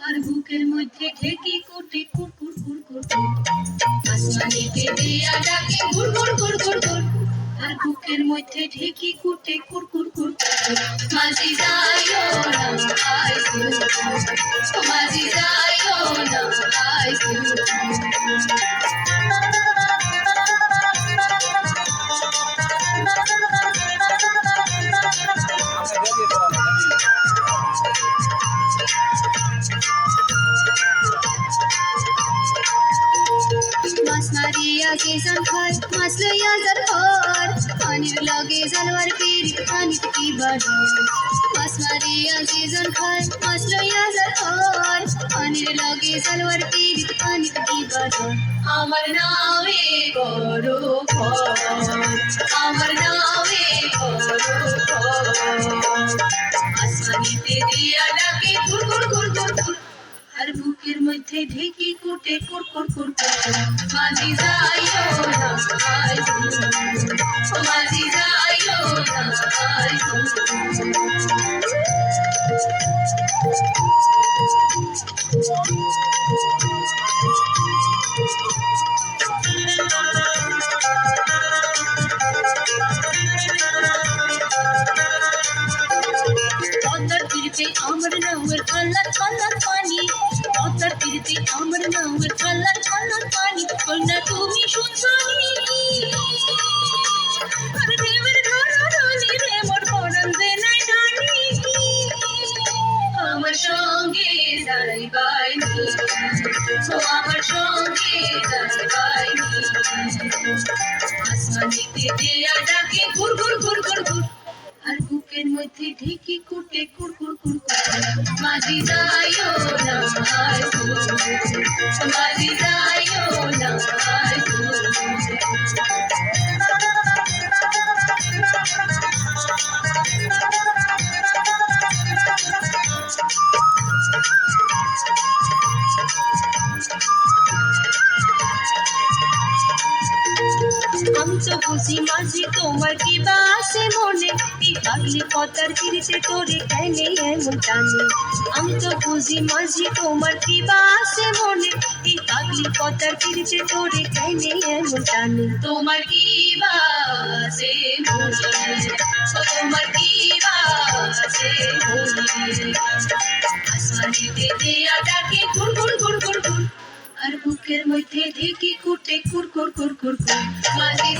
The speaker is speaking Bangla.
আর বুকের মধ্যে ঢেকি কোটে কুর কুর কুর কুর আসমানিতে দিয়া ডাকে ঘুর ঘুর ঘুর ঘুর ঘুর আর বুকের মধ্যে ঢেকি কোটে কুর কুর কুর মাঝি যাইও না আইসু মাঝি যাইও না আইসু मारिया के संखर मसलिया जरहर पानी लगे जलवर पीर पानी की बड़र मारिया के संखर मसलिया जरहर पानी लगे जलवर पीर पानी की बड़र अमर नावे करो घर अमर नावे करो घर आसमानी तेरिया डाके गुर गुर गुर गुर गुर আর বুকের মধ্যে ঢেকি কোটে কুর কুর কুর মাঝি যাইও না আইসু মাঝি যাইও না আইসু अमर नवर थल्ला थल्ला पानी पत्थर तीरते अमर नवर थल्ला थल्ला पानी कन्या তুমি শুনছনি আর দেবের ধরা ধনি রে মোর পরাণ দে নাই জানি আমার সঙ্গে যাইবাইনি ও আমার সঙ্গে যাইবাইনি আসমানিতে দিয়া ডাকে ঘুর ঘুর ঘুর ঘুর ঘুর আর বুকের মধ্যে ঢেকি কোটে কুর কুর কুর মাঝি যাইও না আইসু মাঝি যাইও না আইসু हम तो बुझी माझी তোমার কি বাসে মনে এই পাগলি পতার তীরে তোরে কেনে এমন টানে আমি তো বুঝি माझी তোমার কি বাসে মনে এই পাগলি পতার তীরে তোরে কেনে এমন টানে তোমার কি বাসে মনে তোমার কি বাসে মনে আসমানিতে দিয়া ডাকে ঘুর ঘুর ঘুর ঘুর ঘুর আর বুকের মধ্যে ঢেকি কোটে কুর কুর কুর কুর কুর মাঝি